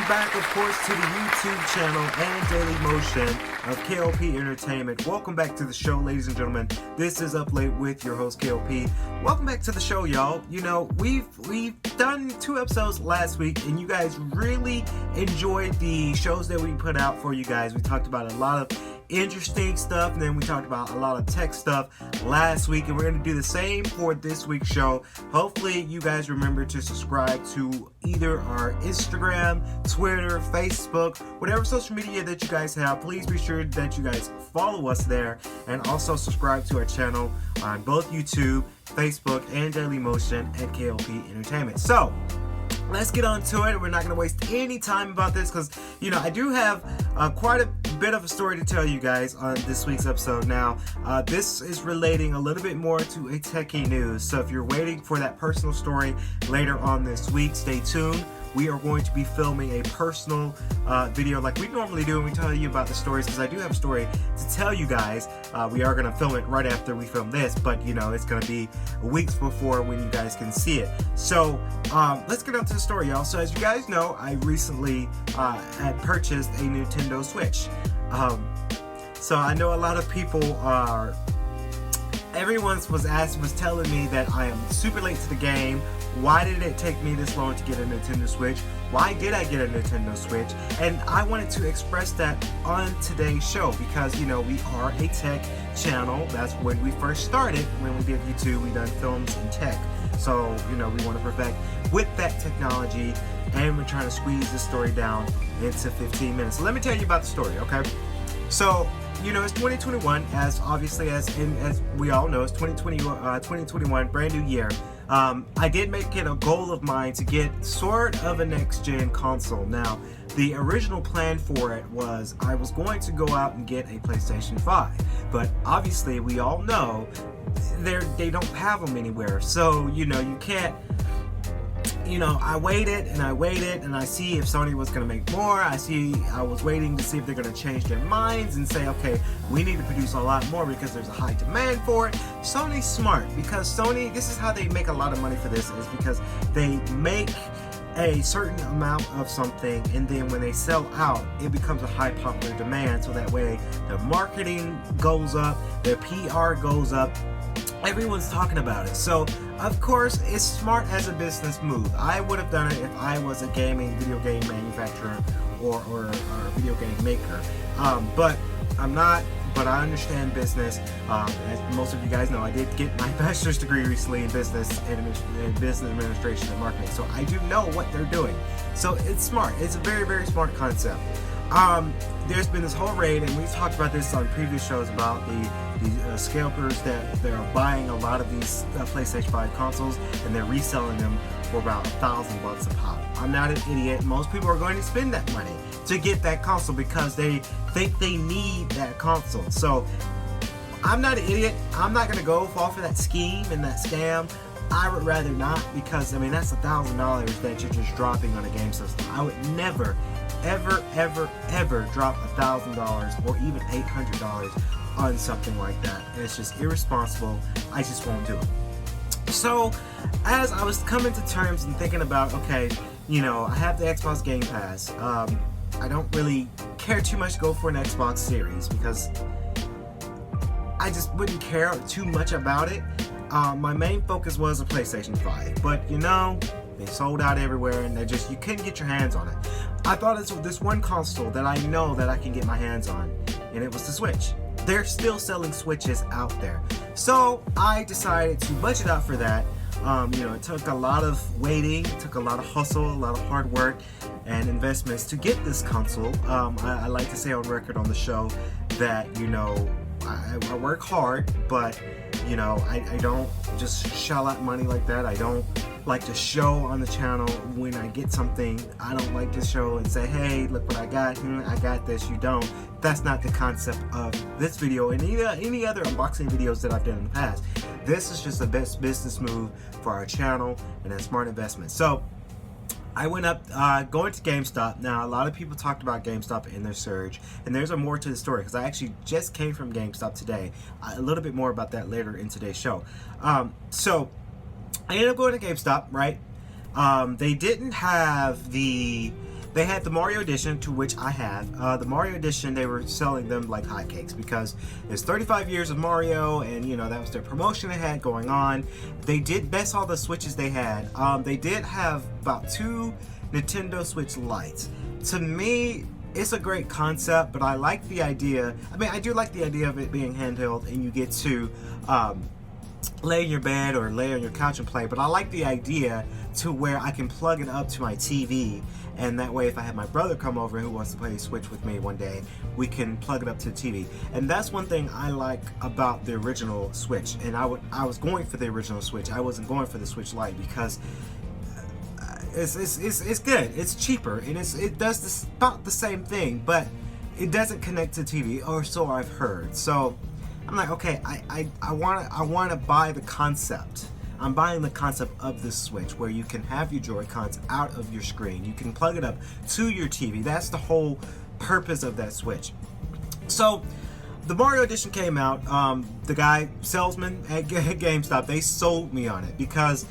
back, of course, to the YouTube channel and Daily Motion of K.L.P. Entertainment. Welcome back to the show, ladies and gentlemen. This is Up Late with your host, K.L.P. Welcome back to the show, y'all. You know, we've done 2 episodes last week, and you guys really enjoyed the shows that we put out for you guys. We talked about a lot of interesting stuff, and then we talked about a lot of tech stuff last week, and we're going to do the same for this week's show. Hopefully you guys remember to subscribe to either our Instagram, Twitter, Facebook, whatever social media that you guys have. Please be sure that you guys follow us there, and also subscribe to our channel on both YouTube, Facebook, and Daily Motion at K.L.P. Entertainment. So let's get on to it. We're not going to waste any time about this because, you know, I do have quite a bit of a story to tell you guys on this week's episode. Now, this is relating a little bit more to a techie news. So if you're waiting for that personal story later on this week, stay tuned. We are going to be filming a personal video like we normally do when we tell you about the stories, because I do have a story to tell you guys. We are going to film it right after we film this, but you know, it's going to be weeks before when you guys can see it. So let's get on to the story, y'all. So as you guys know, I recently had purchased a Nintendo Switch. So I know a lot of people are, everyone was telling me that I am super late to the game. Why did it take me this long to get a Nintendo Switch? Why did I get a Nintendo Switch? And I wanted to express that on today's show because, you know, we are a tech channel. That's when we first started. When we did YouTube, we done films and tech. So, you know, we want to perfect with that technology, and we're trying to squeeze this story down into 15 minutes. So let me tell you about the story, okay? So, you know, it's 2021, as we all know, it's 2021, brand new year. I did make it a goal of mine to get sort of a next-gen console. Now, the original plan for it was I was going to go out and get a PlayStation 5, but obviously we all know they don't have them anywhere. So, you know, you can't. You know, I waited and I see if Sony was going to make more. I was waiting to see if they're going to change their minds and say, okay, we need to produce a lot more because there's a high demand for it. Sony's smart because Sony, this is how they make a lot of money for this, is because they make a certain amount of something, and then when they sell out, it becomes a high popular demand, so that way their marketing goes up, their PR goes up, everyone's talking about it. So of course it's smart as a business move. I would have done it if I was a video game manufacturer or a video game maker, but I'm not. But I understand business. As most of you guys know, I did get my bachelor's degree recently in business administration and marketing, so I do know what they're doing. So it's smart. It's a very, very smart concept. There's been this whole raid, and we've talked about this on previous shows about the scalpers that they're buying a lot of these PlayStation 5 consoles, and they're reselling them for about $1,000 a pop. I'm not an idiot. Most people are going to spend that money to get that console because they think they need that console. So I'm not an idiot. I'm not going to go fall for that scheme and that scam. I would rather not, because I mean that's $1,000 that you're just dropping on a game system. I would never, ever, ever, ever drop $1,000 or even $800 on something like that. And it's just irresponsible. I just won't do it. So as I was coming to terms and thinking about, okay, you know, I have the Xbox Game Pass. I don't really care too much to go for an Xbox Series because I just wouldn't care too much about it. My main focus was a PlayStation 5, but you know, they sold out everywhere, and you couldn't get your hands on it. I thought it's this one console that I know that I can get my hands on, and it was the Switch. They're still selling Switches out there, so I decided to budget out for that. You know, it took a lot of waiting, it took a lot of hustle, a lot of hard work and investments to get this console. I like to say on record on the show that, you know, I work hard, but you know, I don't just shell out money like that. I don't like to show on the channel when I get something. I don't like to show and say, hey, look what I got. I got this. You don't. That's not the concept of this video and any other unboxing videos that I've done in the past. This is just the best business move for our channel and a smart investment. So I went up, going to GameStop. Now, a lot of people talked about GameStop in their surge, and there's a more to the story because I actually just came from GameStop today. A little bit more about that later in today's show. So I ended up going to GameStop, right? They didn't have the they had the Mario Edition, to which I had. The Mario Edition, they were selling them like hotcakes because it's 35 years of Mario, and you know that was their promotion they had going on. They did best all the Switches they had. They did have about 2 Nintendo Switch Lites. To me, it's a great concept, but I like the idea. I mean, I do like the idea of it being handheld and you get to lay in your bed or lay on your couch and play, but I like the idea to where I can plug it up to my TV, and that way if I have my brother come over who wants to play Switch with me one day, we can plug it up to the TV. And that's one thing I like about the original Switch, and I was going for the original Switch. I wasn't going for the Switch Lite because it's good, it's cheaper, and it does about the same thing, but it doesn't connect to TV, or so I've heard. So I'm like, okay, I want to buy the concept. I'm buying the concept of this Switch where you can have your Joy-Cons out of your screen. You can plug it up to your TV. That's the whole purpose of that Switch. So the Mario Edition came out. The salesman at GameStop, they sold me on it because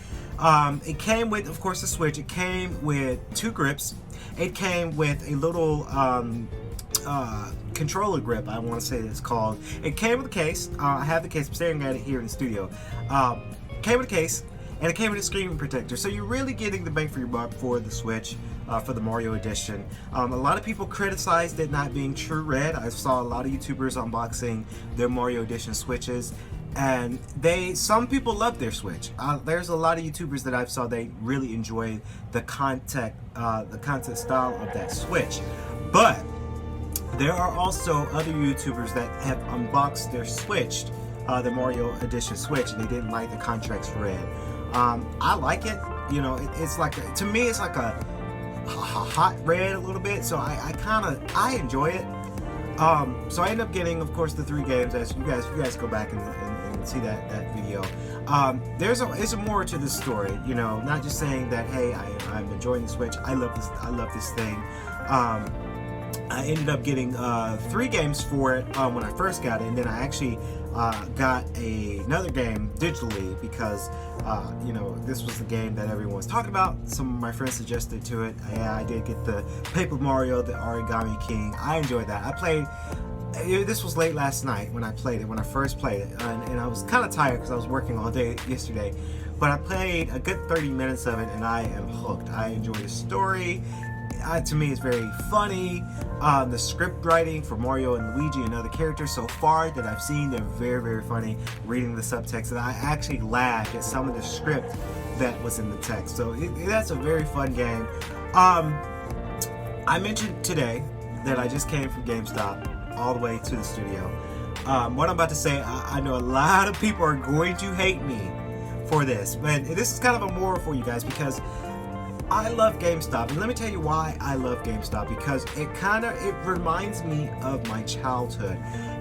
it came with, of course, the Switch. It came with 2 grips. It came with a little controller grip, I want to say it's called. It came with a case. I have the case. I'm staring at it here in the studio. Came with a case, and it came with a screen protector. So you're really getting the bang for your buck for the Switch, for the Mario Edition. A lot of people criticized it not being true red. I saw a lot of YouTubers unboxing their Mario Edition Switches, and some people love their Switch. There's a lot of YouTubers that I've saw, they really enjoy the content style of that Switch. But there are also other YouTubers that have unboxed their Switch, the Mario Edition Switch, and they didn't like the contrast red. I like it. You know, it's like to me, it's like a hot red a little bit. So I enjoy it. So I ended up getting, of course, the 3 games. As you guys go back and see that video. There's more to this story. You know, not just saying that, hey, I'm enjoying the Switch. I love this thing. I ended up getting 3 games for it when I first got it, and then I actually got another game digitally because you know, this was the game that everyone was talking about. Some of my friends suggested to it. Yeah, I did get the Paper Mario, the Origami King. I enjoyed that. I played. This was late last night when I played it, when I first played it, and I was kind of tired because I was working all day yesterday. But I played a good 30 minutes of it, and I am hooked. I enjoy the story. To me, it's very funny. The script writing for Mario and Luigi and other characters so far that I've seen, they're very, very funny. Reading the subtext, and I actually laughed at some of the script that was in the text. So that's a very fun game. I mentioned today that I just came from GameStop all the way to the studio. What I'm about to say, I know a lot of people are going to hate me for this, but this is kind of a moral for you guys because I love GameStop, and let me tell you why I love GameStop, because it reminds me of my childhood.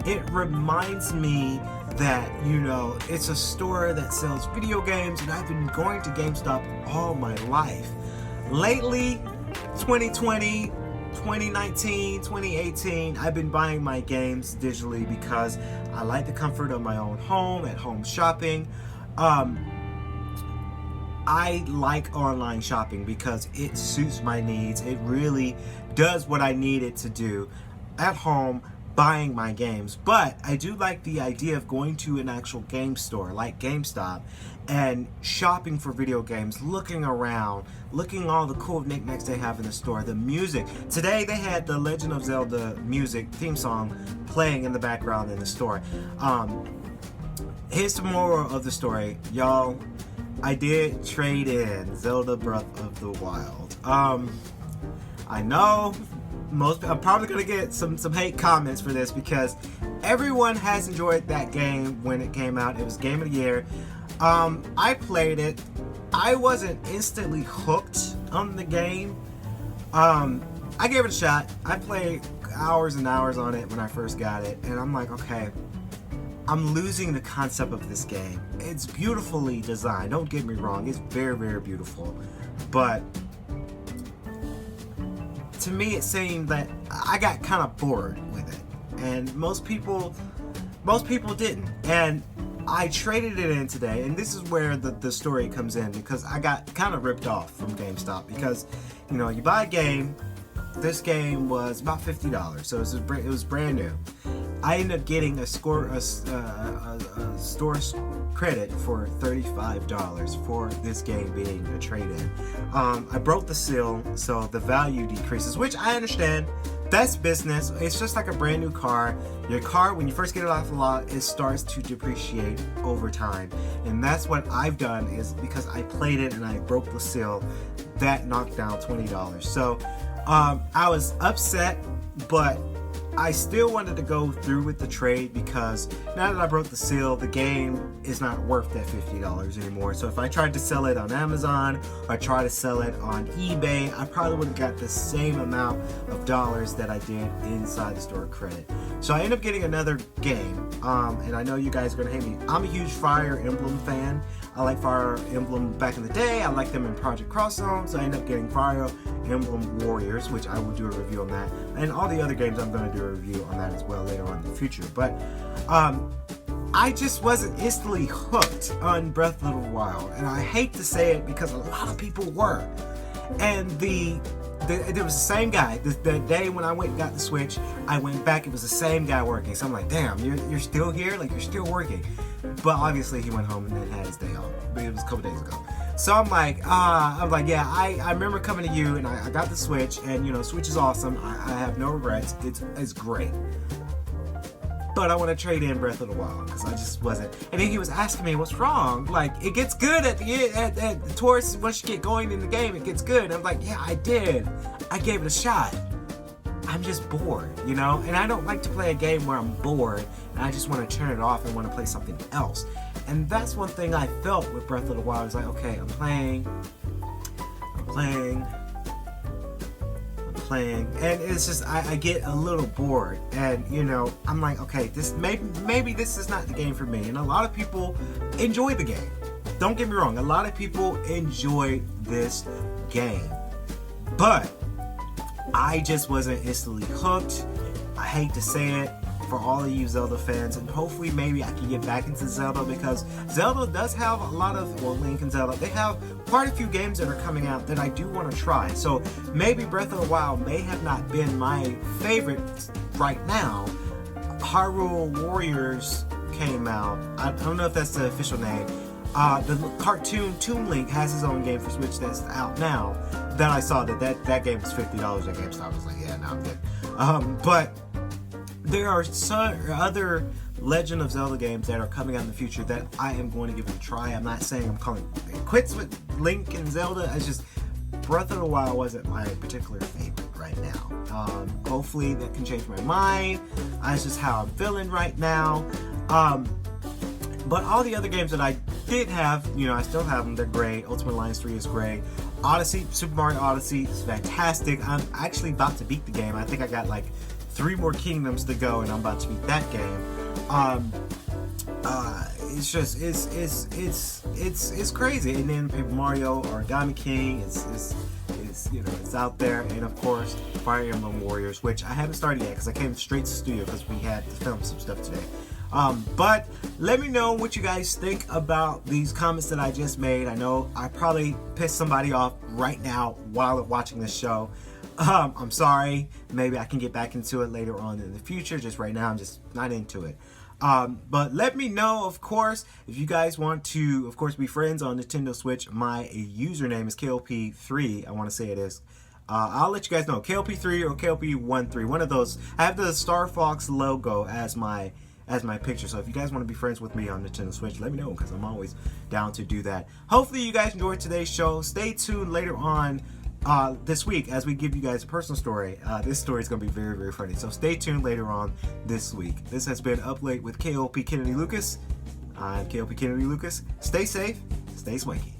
It reminds me that, you know, it's a store that sells video games, and I've been going to GameStop all my life. Lately, 2020, 2019, 2018, I've been buying my games digitally because I like the comfort of my own home, at home shopping. I like online shopping because it suits my needs. It really does what I need it to do at home, buying my games. But I do like the idea of going to an actual game store like GameStop and shopping for video games, looking around, looking all the cool knickknacks they have in the store, the music. Today they had the Legend of Zelda music theme song playing in the background in the store. Here's the moral of the story, y'all. I did trade in Zelda Breath of the Wild. I know I'm probably gonna get some hate comments for this because everyone has enjoyed that game when it came out. It was Game of the Year. I played it. I wasn't instantly hooked on the game. I gave it a shot. I played hours and hours on it when I first got it, and I'm like, okay, I'm losing the concept of this game. It's beautifully designed, don't get me wrong, it's very, very beautiful. But to me, it seemed that I got kind of bored with it. And most people didn't. And I traded it in today, and this is where the story comes in, because I got kind of ripped off from GameStop because, you know, you buy a game, this game was about $50, so it was brand new. I ended up getting a store credit for $35 for this game being a trade-in. I broke the seal, so the value decreases, which I understand. That's business. It's just like a brand new car. Your car, when you first get it off the lot, it starts to depreciate over time. And that's what I've done, is because I played it and I broke the seal, that knocked down $20. So I was upset, but I still wanted to go through with the trade, because now that I broke the seal, the game is not worth that $50 anymore. So if I tried to sell it on Amazon or try to sell it on eBay, I probably would have got the same amount of dollars that I did inside the store credit. So I ended up getting another game, and I know you guys are gonna hate me. I'm a huge Fire Emblem fan. I like Fire Emblem back in the day. I like them in Project Cross Zone, so I ended up getting Fire Emblem Warriors, which I will do a review on that, and all the other games I'm going to do a review on that as well later on in the future. But I just wasn't instantly hooked on Breath of the Wild, and I hate to say it because a lot of people were. And there was the same guy. The day when I went and got the Switch, I went back, it was the same guy working. So I'm like, damn, you're still here? Like, you're still working. But obviously he went home and then had his day off. But it was a couple days ago. So I'm like, yeah, I remember coming to you and I got the Switch, and you know, Switch is awesome. I have no regrets. It's great. But I want to trade in Breath of the Wild because I just wasn't. And then he was asking me what's wrong. Like, it gets good at the end, towards once you get going in the game, it gets good. And I'm like, yeah, I did. I gave it a shot. I'm just bored, you know? And I don't like to play a game where I'm bored and I just want to turn it off and want to play something else. And that's one thing I felt with Breath of the Wild. It's like, okay, I'm playing, and it's just I get a little bored, and you know, I'm like, okay, this maybe this is not the game for me. And a lot of people enjoy the game. Don't get me wrong, a lot of people enjoy this game, but I just wasn't instantly hooked. I hate to say it for all of you Zelda fans, and hopefully maybe I can get back into Zelda, because Zelda does have a lot of, well, Link and Zelda, they have quite a few games that are coming out that I do want to try. So maybe Breath of the Wild may have not been my favorite right now. Hyrule Warriors came out. I don't know if that's the official name. The cartoon Toon Link has his own game for Switch that's out now. Then I saw that game was $50 at GameStop. I was like, yeah, no, I'm good. But there are some other Legend of Zelda games that are coming out in the future that I am going to give it a try. I'm not saying I'm calling it quits with Link and Zelda. It's just Breath of the Wild wasn't my particular favorite right now. Hopefully that can change my mind. That's just how I'm feeling right now. But all the other games that I did have, you know, I still have them. They're great. Ultimate Alliance 3 is great. Odyssey, Super Mario Odyssey is fantastic. I'm actually about to beat the game. I think I got like 3 more kingdoms to go, and I'm about to beat that game. It's just it's crazy. And then Paper Mario Origami King, it's you know, it's out there. And of course Fire Emblem Warriors, which I haven't started yet because I came straight to the studio because we had to film some stuff today. But let me know what you guys think about these comments that I just made. I know I probably pissed somebody off right now while watching this show. I'm sorry. Maybe I can get back into it later on in the future. Just right now, I'm just not into it. But let me know, of course, if you guys want to, of course, be friends on Nintendo Switch. My username is KLP3. I want to say it is. I'll let you guys know. KLP3 or KLP13. One of those. I have the Star Fox logo as my picture. So if you guys want to be friends with me on Nintendo Switch, let me know, because I'm always down to do that. Hopefully you guys enjoyed today's show. Stay tuned later on this week as we give you guys a personal story. This story is going to be very, very funny. So stay tuned later on this week. This has been Up Late with K.L.P. Kennedy Lucas. I'm K.L.P. Kennedy Lucas. Stay safe. Stay swanky.